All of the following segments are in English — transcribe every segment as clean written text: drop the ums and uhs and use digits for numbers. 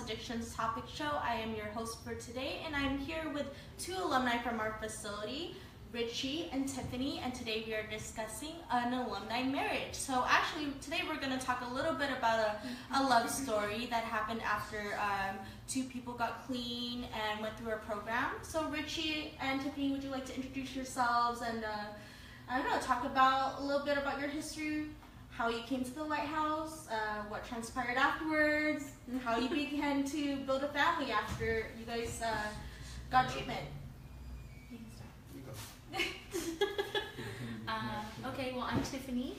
Addictions Topic Show. I am your host for today, and I'm here with two alumni from our facility, Richie and Tiffany, and today we are discussing an alumni marriage. So actually, today we're going to talk a little bit about a love story that happened after two people got clean and went through our program. So Richie and Tiffany, would you like to introduce yourselves and, I don't know, talk about a little bit about your history, how you came to the Lighthouse, what transpired afterwards, and how you began to build a family after you guys got treatment. Okay, well, I'm Tiffany.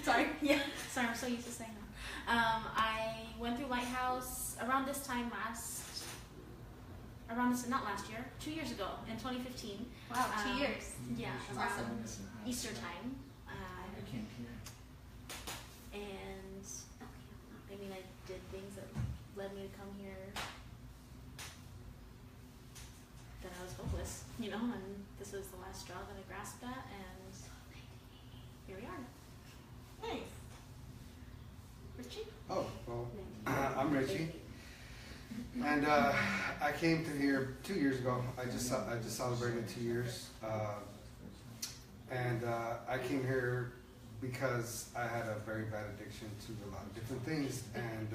Sorry, yeah. Sorry, I'm so used to saying that. I went through Lighthouse around this time not last year, 2 years ago, in 2015. Wow, 2 years. Yeah, That's around awesome. Easter time. I can't hear. And I mean, I did things that led me to come here that I was hopeless, you know, and this was the last straw that I grasped at, and here we are. Nice. Richie? Oh, well, I'm Richie, and I came to here 2 years ago. I just celebrated 2 years, and I came here because I had a very bad addiction to a lot of different things, and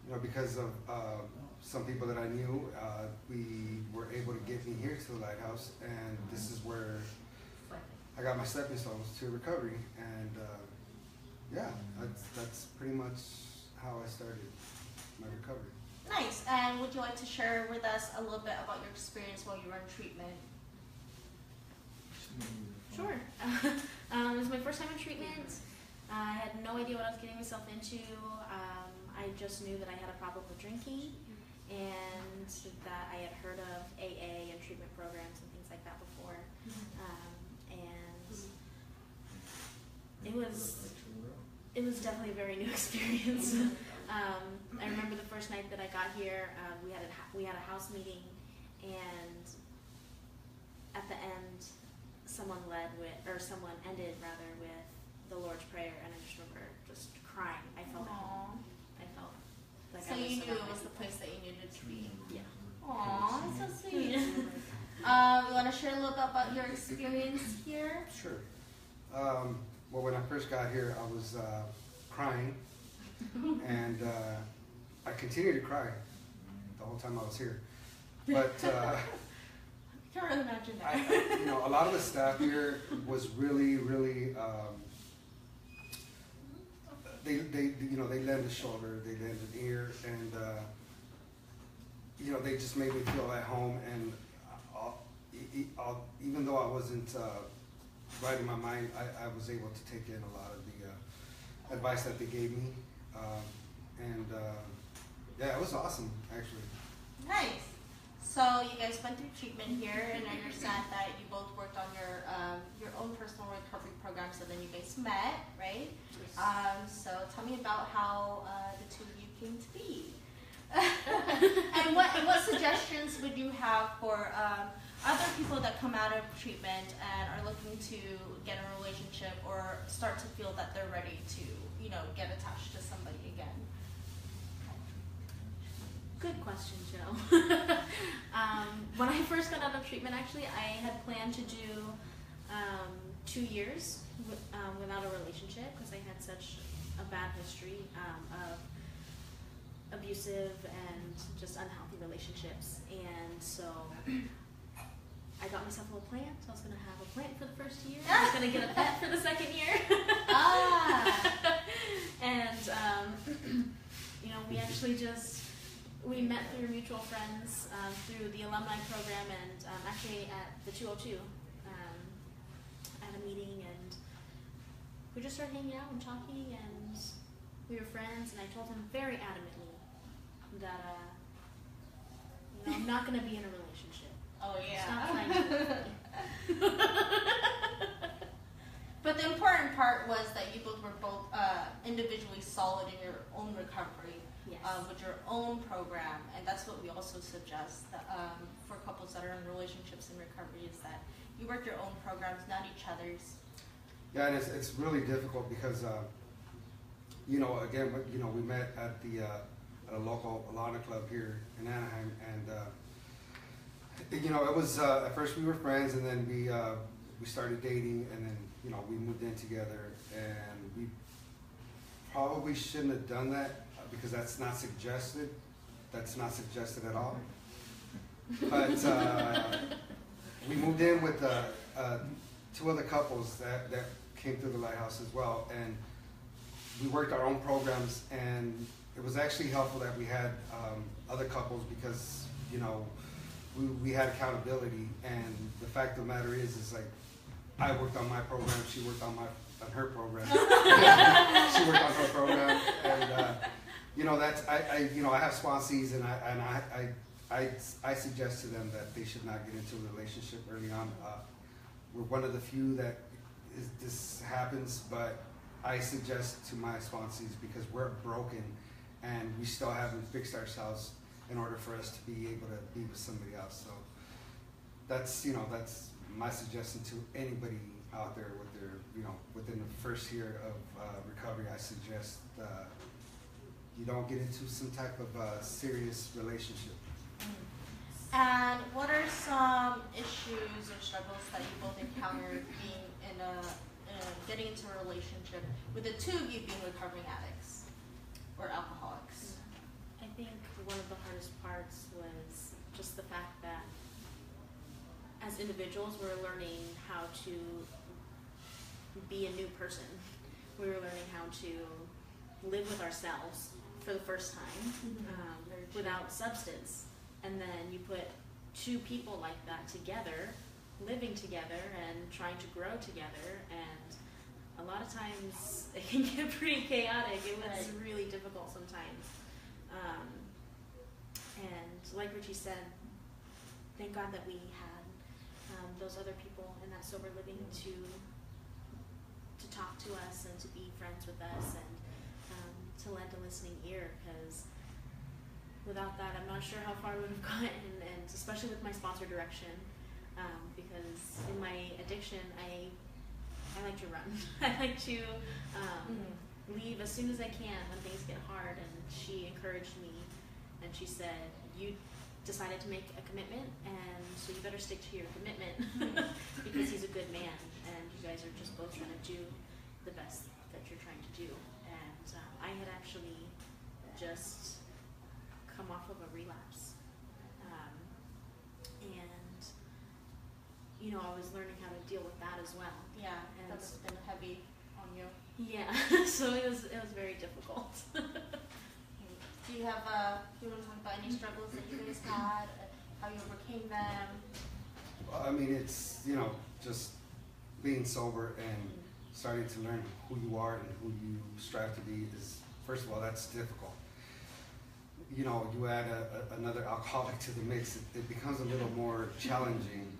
you know, because of some people that I knew, we were able to get me here to the Lighthouse, and this is where I got my stepping stones to recovery, and yeah, that's pretty much how I started my recovery. Nice. And would you like to share with us a little bit about your experience while you were in treatment? Sure. It was my first time in treatment. I had no idea what I was getting myself into. I just knew that I had a problem with drinking, and that I had heard of AA and treatment programs and things like that before. And it was definitely a very new experience. I remember the first night that I got here, we had a house meeting, and at the end, someone ended with the Lord's Prayer, and I just remember just crying. I felt like So I was you knew it surrounded. was the place that you needed to be. Yeah. Aw, that's so sweet. You want to share a little bit about your experience here? Sure. Well, when I first got here, I was crying, and I continued to cry the whole time I was here. But I can't really imagine that. you know, a lot of the staff here was really, they lend a shoulder, they lend an ear, and you know, they just made me feel at home. And even though I wasn't right in my mind, I was able to take in a lot of the advice that they gave me, and yeah, it was awesome, actually. Nice. So you guys went through treatment here, and I understand that you both worked on your own personal recovery program. So then you guys met, right? So tell me about how the two of you came to be, and what suggestions would you have for other people that come out of treatment and are looking to get in a relationship or start to feel that they're ready to, you know, get attached to somebody again? Good question, Joe. When I first got out of treatment, actually, I had planned to do 2 years without a relationship because I had such a bad history of abusive and just unhealthy relationships. And so I got myself a little plant. So I was going to have a plant for the first year. I was going to get a pet for the second year. And, you know, we met through mutual friends through the alumni program, and actually at the 202 at a meeting, and we just started hanging out and talking, and we were friends. And I told him very adamantly that you know, I'm not going to be in a relationship. Oh yeah. Stop trying to. But the important part was that you both were individually solid in your own recovery. Yes. With your own program, and that's what we also suggest that, for couples that are in relationships and recovery, is that you work your own programs, not each other's. Yeah, and it's really difficult because you know, again, you know, we met at the at a local Alana club here in Anaheim, and you know, it was at first we were friends, and then we started dating, and then you know, we moved in together, and we probably shouldn't have done that because that's not suggested. That's not suggested at all. But we moved in with two other couples that came through the Lighthouse as well, and we worked our own programs, and it was actually helpful that we had other couples because, you know, we had accountability, and the fact of the matter is like, I worked on my program, she worked on her program, she worked on her program, and you know, that's you know, I have sponsees, and I suggest to them that they should not get into a relationship early on. We're one of the few that this happens, but I suggest to my sponsees because we're broken and we still haven't fixed ourselves in order for us to be able to be with somebody else. So that's, you know, that's my suggestion to anybody out there with their, you know, within the first year of recovery. I suggest you don't get into some type of serious relationship. And what are some issues or struggles that you both encountered being in getting into a relationship with the two of you being recovering addicts or alcoholics? I think one of the hardest parts was just the fact that as individuals we're learning how to be a new person. We were learning how to live with ourselves for the first time without substance. And then you put two people like that together, living together and trying to grow together, and a lot of times it can get pretty chaotic. It was really difficult sometimes. And like Richie said, thank God that we had those other people in that sober living to talk to us and to be friends with us and to lend a listening ear, because without that, I'm not sure how far we would have gotten, and especially with my sponsor direction, because in my addiction, I like to run. I like to leave as soon as I can when things get hard, and she encouraged me, and she said, you decided to make a commitment, and so you better stick to your commitment, because he's a good man, and you guys are just both trying to do the best that you're trying to do. And I had actually just come off of a relapse, and you know, I was learning how to deal with that as well. Yeah, and that's been heavy on you. Yeah, so it was very difficult. Do you want to talk about any struggles that you guys had, how you overcame them? Well, I mean, it's, you know, just being sober and starting to learn who you are and who you strive to be is, first of all, that's difficult. You know, you add another alcoholic to the mix, it becomes a little more challenging.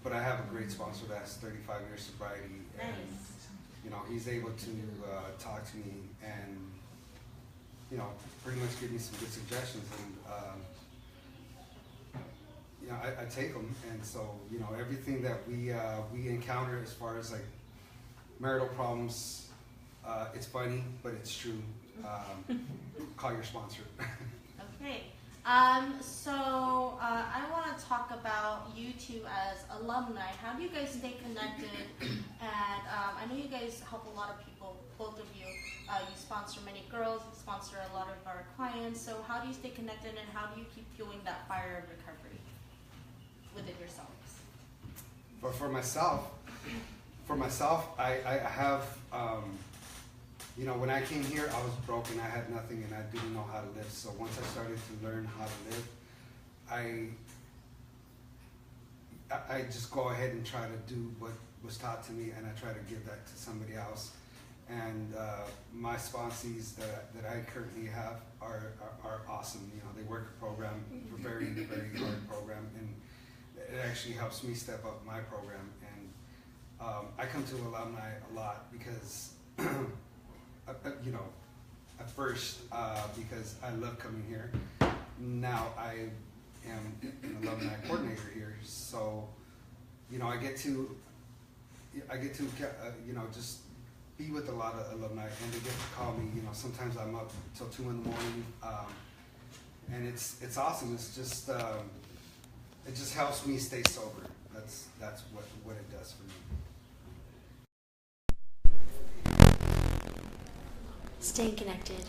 But I have a great sponsor that has 35 years sobriety, and you know, he's able to talk to me and, you know, pretty much give me some good suggestions, and you know, I take them, and so, you know, everything that we encounter as far as like marital problems, it's funny, but it's true. Call your sponsor. Okay. So I want to talk about you two as alumni. How do you guys stay connected? And I know you guys help a lot of people, both of you. You sponsor many girls, you sponsor a lot of our clients. So how do you stay connected, and how do you keep fueling that fire of recovery within yourselves? But for myself, I have, you know, when I came here, I was broken. I had nothing, and I didn't know how to live. So once I started to learn how to live, I just go ahead and try to do what was taught to me, and I try to give that to somebody else. And my sponsees that I currently have are awesome. You know, they work a program, a very, very hard program, and it actually helps me step up my program. And I come to alumni a lot because, you know, at first, because I love coming here. Now I am an alumni coordinator here, so, you know, I get to, you know, just be with a lot of alumni, and they get to call me. You know, sometimes I'm up till 2 in the morning, and it's awesome. It's just it just helps me stay sober. That's what it does for me. Staying connected.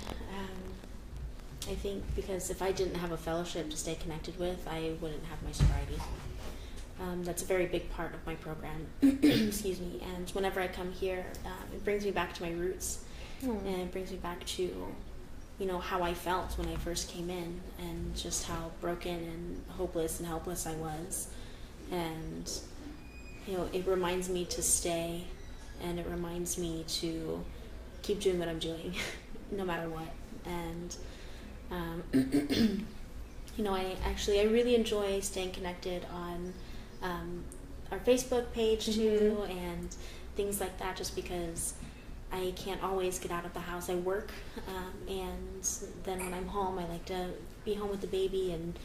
I think because if I didn't have a fellowship to stay connected with, I wouldn't have my sobriety. That's a very big part of my program. Excuse me. And whenever I come here, it brings me back to my roots, and it brings me back to, you know, how I felt when I first came in, and just how broken and hopeless and helpless I was. And you know, it reminds me to stay, and it reminds me to keep doing what I'm doing, no matter what. And you know, I really enjoy staying connected on our Facebook page too, and things like that, just because I can't always get out of the house. I work, and then when I'm home, I like to be home with the baby, and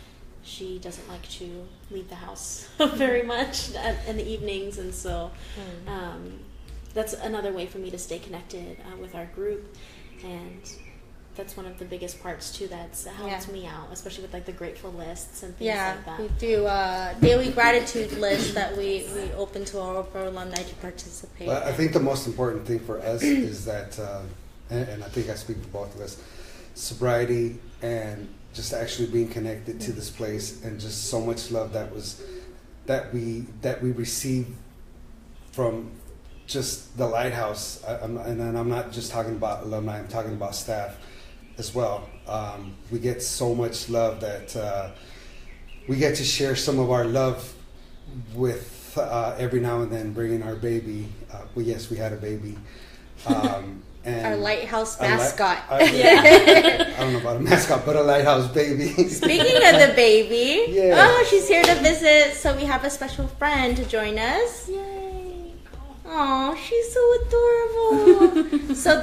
she doesn't like to leave the house very much in the evenings, and so that's another way for me to stay connected with our group. And that's one of the biggest parts too that's helped me out, especially with like the grateful lists and things like that. We do daily gratitude lists that we open to all of our alumni to participate. But I think the most important thing for us is that, and I think I speak for both of us, sobriety and just actually being connected to this place, and just so much love that we receive from just the Lighthouse. And I'm not just talking about alumni, I'm talking about staff as well. We get so much love that we get to share some of our love with every now and then bringing our baby. Well, yes, we had a baby. And our Lighthouse mascot. I don't know about a mascot, but a Lighthouse baby. Speaking of the baby, oh, she's here to visit, so we have a special friend to join us. Yay! Oh, she's so adorable. So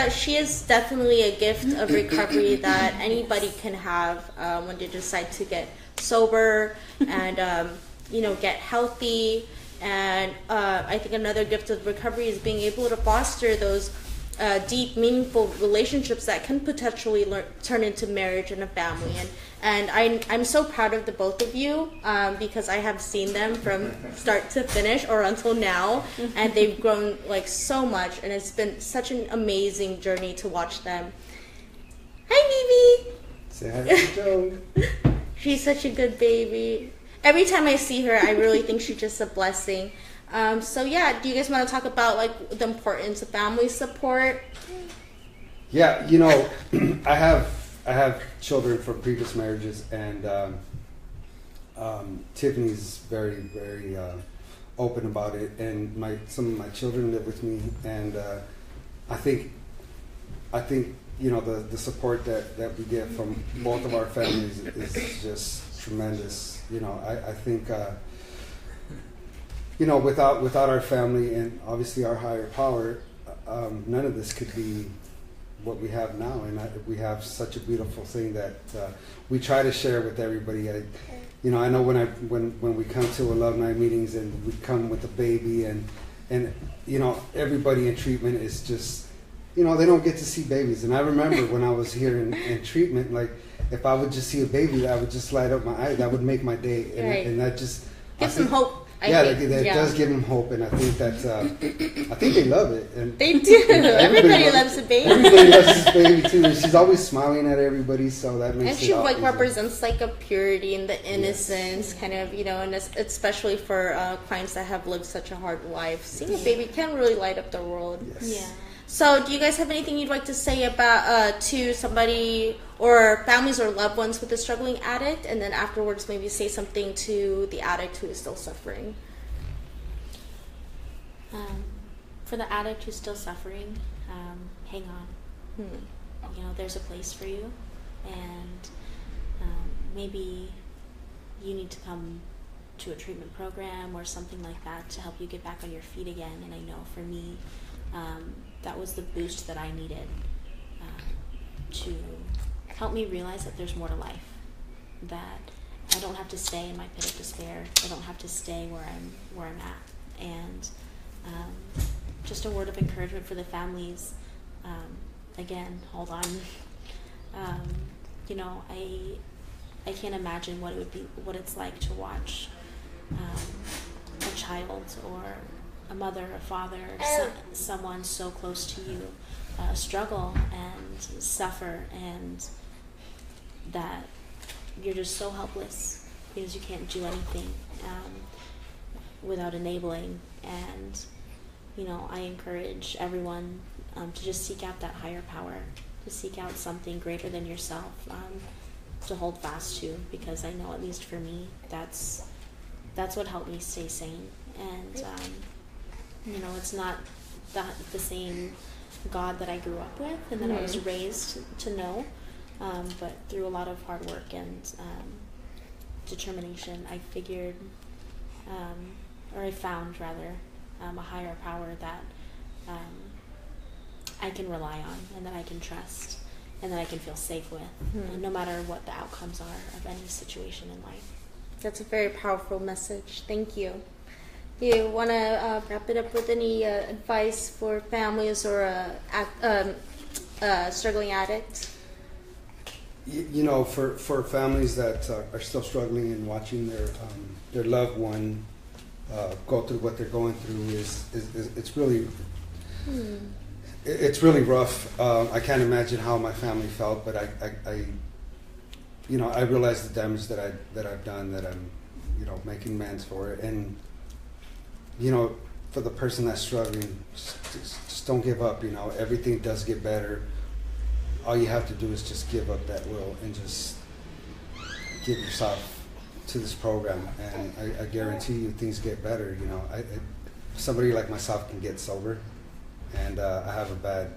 she is definitely a gift of recovery that anybody can have when they decide to get sober and you know, get healthy. And I think another gift of recovery is being able to foster those deep, meaningful relationships that can potentially turn into marriage and a family. And I'm so proud of the both of you because I have seen them from start to finish or until now, and they've grown like so much, and it's been such an amazing journey to watch them. Hi, Vivi. Say hi to Joe. She's such a good baby. Every time I see her, I really think she's just a blessing. So yeah, do you guys want to talk about like the importance of family support? Yeah, you know, I have children from previous marriages, and Tiffany's very, very open about it, and some of my children live with me, and I think you know, the support that we get from both of our families is just tremendous. You know, I think you know, without our family and obviously our higher power, none of this could be what we have now. And we have such a beautiful thing that we try to share with everybody. You know, I know when we come to alumni meetings and we come with a baby, and you know, everybody in treatment is just, you know, they don't get to see babies. And I remember when I was here in treatment, like, if I would just see a baby, that would just light up my eyes. That would make my day, and that just gives them hope. That does give them hope, and I think that I think they love it. And they do. Everybody loves a baby. Everybody loves this baby too. And she's always smiling at everybody, so that makes. And she like represents like a purity and the innocence, kind of, you know, and especially for clients that have lived such a hard life, seeing a baby can really light up the world. Yes. Yeah. So, do you guys have anything you'd like to say about to somebody or families or loved ones with a struggling addict, and then afterwards maybe say something to the addict who is still suffering? For the addict who's still suffering, hang on. You know, there's a place for you, and maybe you need to come to a treatment program or something like that to help you get back on your feet again. And I know for me, that was the boost that I needed to help me realize that there's more to life, that I don't have to stay in my pit of despair. I don't have to stay where I'm at. And just a word of encouragement for the families. Again, hold on. You know, I can't imagine what it's like to watch a child or a mother, a father, someone so close to you struggle and suffer, and that you're just so helpless because you can't do anything without enabling. And you know, I encourage everyone to just seek out that higher power, to seek out something greater than yourself, to hold fast to, because I know, at least for me, that's what helped me stay sane. And you know, it's not the same God that I grew up with and that I was raised to know, but through a lot of hard work and determination, I figured, or I found rather, a higher power that I can rely on and that I can trust and that I can feel safe with, no matter what the outcomes are of any situation in life. That's a very powerful message. Thank you. You want to wrap it up with any advice for families or struggling addicts? You know, for families that are still struggling and watching their loved one go through what they're going through, it's really it's really rough. I can't imagine how my family felt, but I you know, I realize the damage that I've done, that I'm, you know, making amends for it. And you know, for the person that's struggling, just don't give up. You know, everything does get better. All you have to do is just give up that will and just give yourself to this program, and I guarantee you things get better. You know, somebody like myself can get sober, and I have a bad,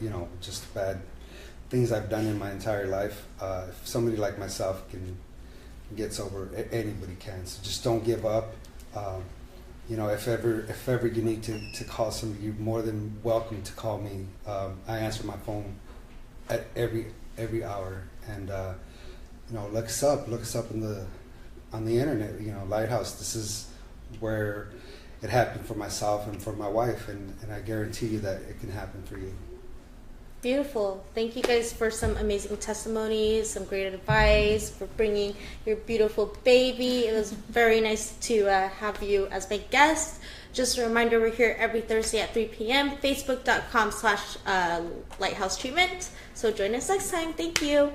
you know, just bad things I've done in my entire life. If somebody like myself can get sober, anybody can. So just don't give up. You know, if ever you need to call somebody, you're more than welcome to call me. I answer my phone at every hour, and you know, look us up on the internet. You know, Lighthouse. This is where it happened for myself and for my wife, and I guarantee you that it can happen for you. Beautiful. Thank you guys for some amazing testimonies, some great advice, for bringing your beautiful baby. It was very nice to have you as my guest. Just a reminder, we're here every Thursday at 3 p.m. Facebook.com/Lighthouse Treatment. So join us next time. Thank you.